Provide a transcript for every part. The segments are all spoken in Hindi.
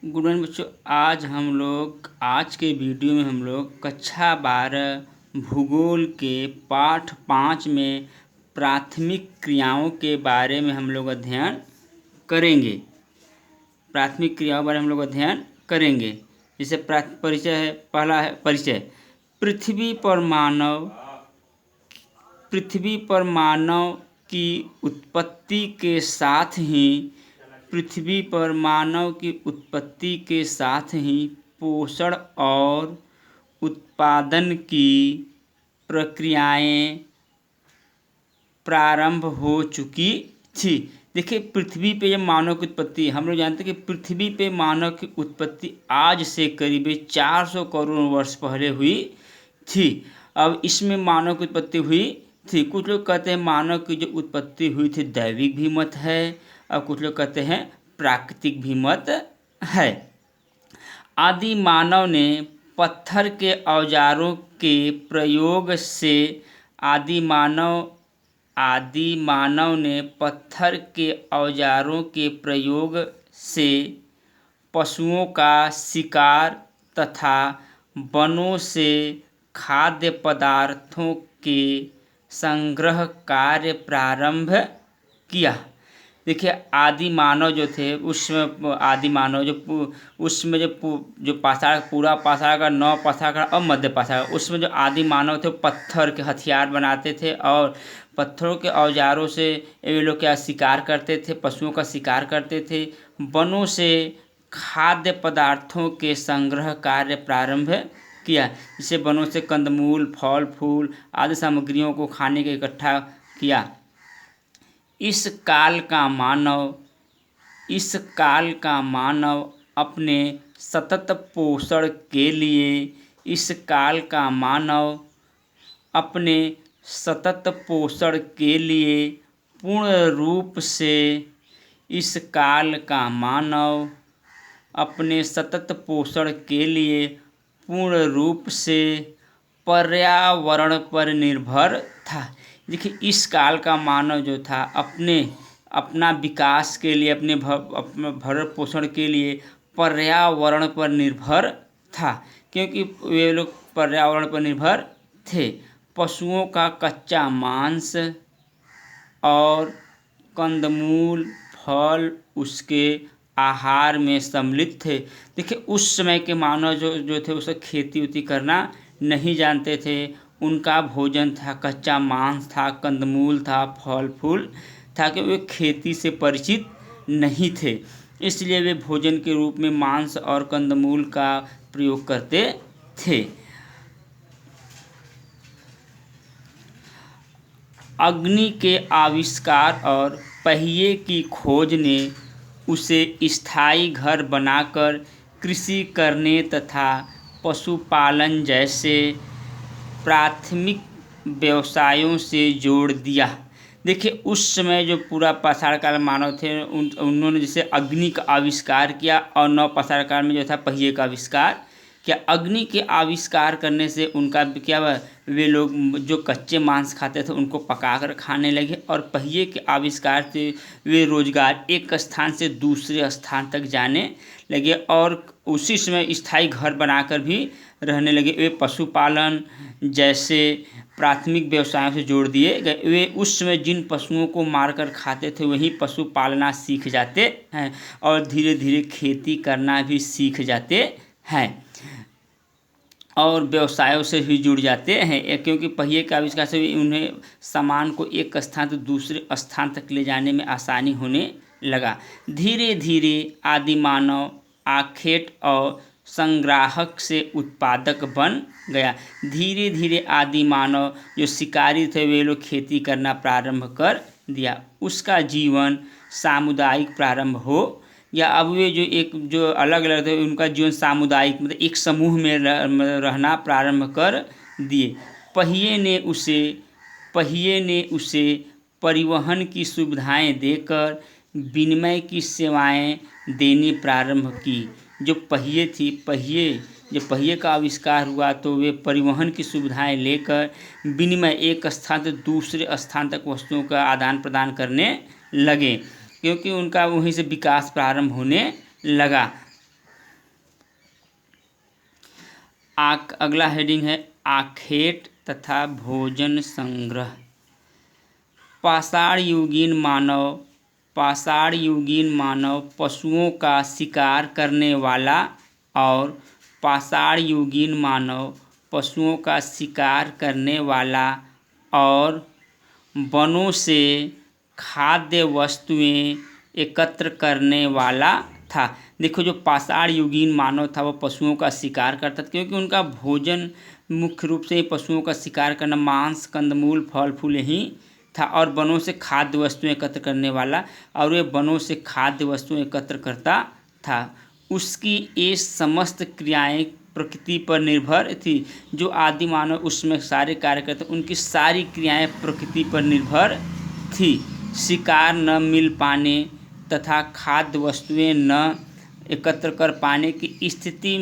गुड मॉर्निंग बच्चों। आज के वीडियो में हम लोग कक्षा 12 भूगोल के पाठ 5 में प्राथमिक क्रियाओं के बारे में हम लोग अध्ययन करेंगे। जैसे परिचय है। पहला है परिचय। पृथ्वी पर मानव की उत्पत्ति के साथ ही पोषण और उत्पादन की प्रक्रियाएं प्रारंभ हो चुकी थी। देखिए, पृथ्वी पे जब मानव की उत्पत्ति, हम लोग जानते हैं कि पृथ्वी पे मानव की उत्पत्ति आज से करीब 400 करोड़ वर्ष पहले हुई थी। अब इसमें मानव की उत्पत्ति हुई थी। कुछ लोग कहते हैं मानव की जो उत्पत्ति हुई थी दैविक भी मत है, और कुछ लोग कहते हैं प्राकृतिक भी मत है। आदि मानव ने पत्थर के औजारों के प्रयोग से पशुओं का शिकार तथा वनों से खाद्य पदार्थों के संग्रह कार्य प्रारंभ किया। देखिए, आदि मानव जो थे उसमें जो पाषाण, पूरा पाषाण का, नौ पाषाण का और मध्य पाषाण, उसमें जो आदि मानव थे पत्थर के हथियार बनाते थे और पत्थरों के औजारों से ये लोग क्या शिकार करते थे, पशुओं का शिकार करते थे। वनों से खाद्य पदार्थों के संग्रह कार्य प्रारंभ किया। जिसे वनों से कंदमूल, फल फूल आदि सामग्रियों को खाने के इकट्ठा किया। इस काल का मानव अपने सतत पोषण के लिए पूर्ण रूप से पर्यावरण पर निर्भर था। देखिए, इस काल का मानव जो था अपना विकास के लिए, अपने भरण पोषण के लिए पर्यावरण पर निर्भर था। क्योंकि वे लोग पर्यावरण पर निर्भर थे। पशुओं का कच्चा मांस और कंदमूल, फल उसके आहार में सम्मिलित थे। देखिए, उस समय के मानव जो थे उसे खेती उती करना नहीं जानते थे। उनका भोजन था कच्चा मांस था, कंदमूल था, फल फूल था, कि वे खेती से परिचित नहीं थे। इसलिए वे भोजन के रूप में मांस और कंदमूल का प्रयोग करते थे। अग्नि के आविष्कार और पहिए की खोज ने उसे स्थायी घर बनाकर कृषि करने तथा पशुपालन जैसे प्राथमिक व्यवसायों से जोड़ दिया। देखिए, उस समय जो पूरा पाषाण काल मानव थे उन्होंने जैसे अग्नि का आविष्कार किया और नव पाषाण काल में जो था पहिए का आविष्कार किया। अग्नि के आविष्कार करने से उनका क्या हुआ, वे लोग जो कच्चे मांस खाते थे उनको पकाकर खाने लगे, और पहिए के आविष्कार से वे रोजगार एक स्थान से दूसरे स्थान तक जाने लगे और उसी समय स्थायी घर बनाकर भी रहने लगे। वे पशुपालन जैसे प्राथमिक व्यवसायों से जोड़ दिए गए। वे उस समय जिन पशुओं को मारकर खाते थे वही पशु पालना सीख जाते हैं और धीरे धीरे खेती करना भी सीख जाते हैं और व्यवसायों से भी जुड़ जाते हैं। क्योंकि पहिए के आविष्कार से उन्हें सामान को एक स्थान से दूसरे स्थान तक ले जाने में आसानी होने लगा। धीरे धीरे आदि मानव आखेट और संग्राहक से उत्पादक बन गया। धीरे धीरे आदि मानव जो शिकारी थे वे लोग खेती करना प्रारंभ कर दिया। उसका जीवन सामुदायिक प्रारंभ हो या अब वे जो अलग अलग थे उनका जीवन सामुदायिक, मतलब एक समूह में रहना प्रारंभ कर दिए। पहिए ने उसे परिवहन की सुविधाएं देकर विनिमय की सेवाएं देनी प्रारंभ की। जो पहिए का आविष्कार हुआ तो वे परिवहन की सुविधाएं लेकर विनिमय, एक स्थान से दूसरे स्थान तक वस्तुओं का आदान प्रदान करने लगे, क्योंकि उनका वहीं से विकास प्रारंभ होने लगा। अगला हेडिंग है आखेट तथा भोजन संग्रह। पाषाण युगीन मानव पशुओं का शिकार करने वाला और पाषाण युगीन मानव पशुओं का शिकार करने वाला और वनों से खाद्य वस्तुएं एकत्र करने वाला था। देखो, जो पाषाण युगीन मानव था वो पशुओं का शिकार करता था, क्योंकि उनका भोजन मुख्य रूप से पशुओं का शिकार करना, मांस, कंदमूल, फल फूल यही था, और वनों से खाद्य वस्तुएं एकत्र करने वाला, और वे वनों से खाद्य वस्तुएं एकत्र करता था। उसकी ये समस्त क्रियाएं प्रकृति पर निर्भर थी। जो आदि मानव उसमें सारे कार्य करते, उनकी सारी क्रियाएं प्रकृति पर निर्भर थी। शिकार न मिल पाने तथा खाद्य वस्तुएं न एकत्र कर पाने की स्थिति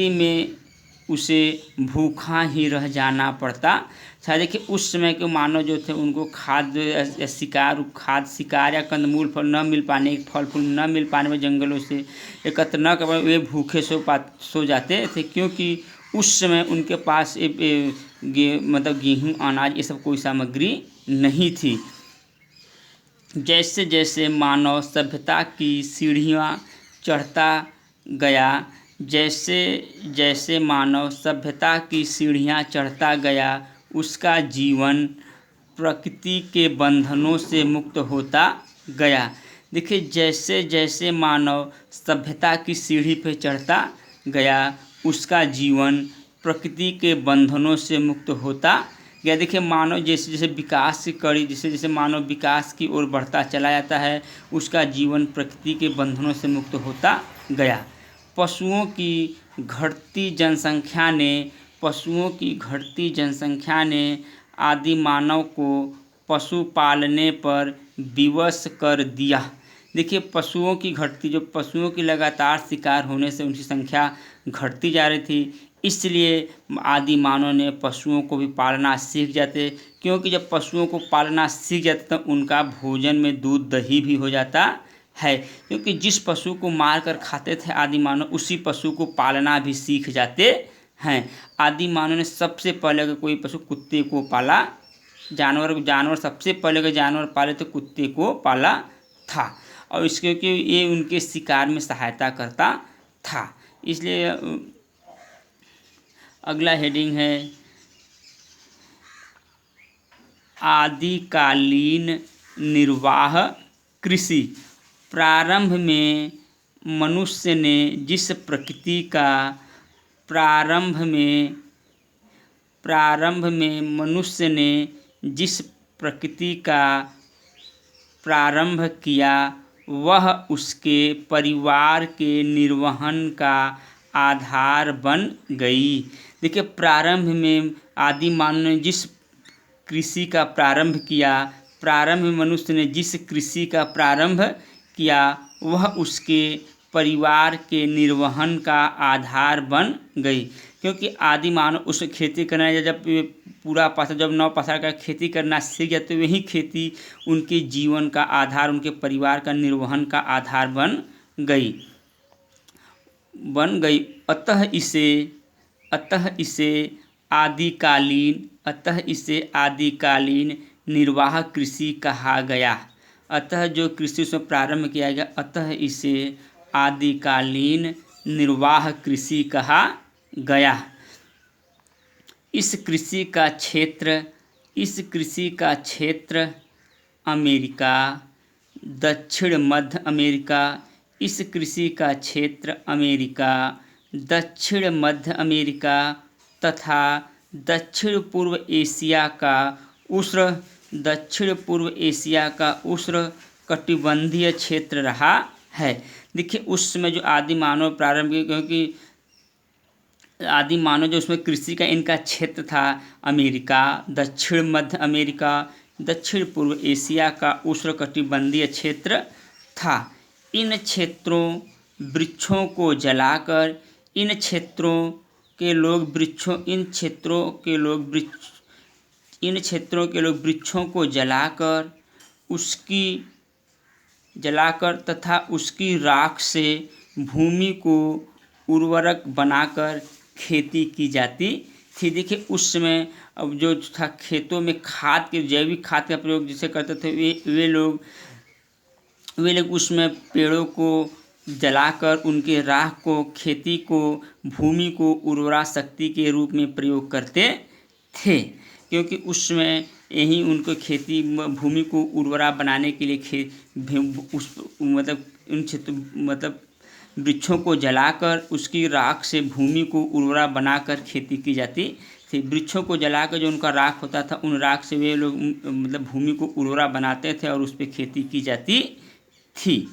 में उसे भूखा ही रह जाना पड़ता था। देखिए, उस समय के मानव जो थे उनको खाद्य शिकार या कंदमूल फल न मिल पाने, फल फूल न मिल पाने में जंगलों से एकत्र न कर पाए, वे भूखे सो जाते थे, क्योंकि उस समय उनके पास मतलब गेहूँ, अनाज ये सब कोई सामग्री नहीं थी। जैसे जैसे मानव सभ्यता की सीढ़ियाँ चढ़ता गया, जैसे जैसे मानव सभ्यता की सीढ़ियाँ चढ़ता गया, उसका जीवन प्रकृति के बंधनों से मुक्त होता गया। देखिए, जैसे जैसे मानव सभ्यता की सीढ़ी पर चढ़ता गया, उसका जीवन प्रकृति के बंधनों से मुक्त होता गया। देखिए, मानव जैसे जैसे विकास की कड़ी, जैसे जैसे मानव विकास की ओर बढ़ता चला जाता है, उसका जीवन प्रकृति के बंधनों से मुक्त होता गया। पशुओं की घटती जनसंख्या ने आदि मानव को पशु पालने पर विवश कर दिया। देखिए, पशुओं की लगातार शिकार होने से उनकी संख्या घटती जा रही थी, इसलिए आदि मानव ने पशुओं को भी पालना सीख जाते, क्योंकि जब पशुओं को पालना सीख जाते तो उनका भोजन में दूध दही भी हो जाता है, क्योंकि जिस पशु को मार कर खाते थे आदि मानव, उसी पशु को पालना भी सीख जाते हैं। आदि मानव ने सबसे पहले अगर कोई पशु कुत्ते को पाला, जानवर सबसे पहले अगर जानवर पाले तो कुत्ते को पाला था, और इसके क्योंकि ये उनके शिकार में सहायता करता था। इसलिए अगला हेडिंग है आदिकालीन निर्वाह कृषि। प्रारंभ में मनुष्य ने जिस प्रकृति का प्रारंभ किया, वह उसके परिवार के निर्वहन का आधार बन गई। देखिए, प्रारंभ में आदि मानव ने जिस कृषि का प्रारंभ किया, वह उसके परिवार के निर्वहन का आधार बन गई, क्योंकि आदि मानव उस खेती करना, जब जब नौ पसार का खेती करना सीख जाते, तो वही खेती उनके जीवन का आधार, उनके परिवार का निर्वहन का आधार बन गई। अतः इसे आदिकालीन निर्वाह कृषि कहा गया। अतः जो कृषि उसमें प्रारंभ किया गया, अतः इसे आदिकालीन निर्वाह कृषि कहा गया। इस कृषि का क्षेत्र अमेरिका, दक्षिण मध्य अमेरिका तथा दक्षिण पूर्व एशिया का उष्ण कटिबंधीय क्षेत्र रहा है। देखिए, उस समय जो आदि मानव प्रारंभ किए, क्योंकि आदि मानव जो उसमें कृषि का इनका क्षेत्र था, अमेरिका, दक्षिण मध्य अमेरिका, दक्षिण पूर्व एशिया का उष्ण कटिबंधीय क्षेत्र था। इन क्षेत्रों के लोग वृक्षों को जलाकर तथा उसकी राख से भूमि को उर्वरक बनाकर खेती की जाती थी। देखिए उस समय अब जो था खेतों में खाद के जैविक खाद का प्रयोग जिसे करते थे वे लोग उसमें पेड़ों को जलाकर उनके राख को खेती को भूमि को उर्वरा शक्ति के रूप में प्रयोग करते थे, क्योंकि उसमें यही उनको खेती भूमि को उर्वरा बनाने के लिए उस मतलब उन क्षेत्र मतलब वृक्षों को जलाकर उसकी राख से भूमि को उर्वरा बनाकर खेती की जाती थी। वृक्षों को जलाकर जो उनका राख होता था उन राख से वे लोग मतलब भूमि को उर्वरा बनाते थे और उस पर खेती की जाती थी।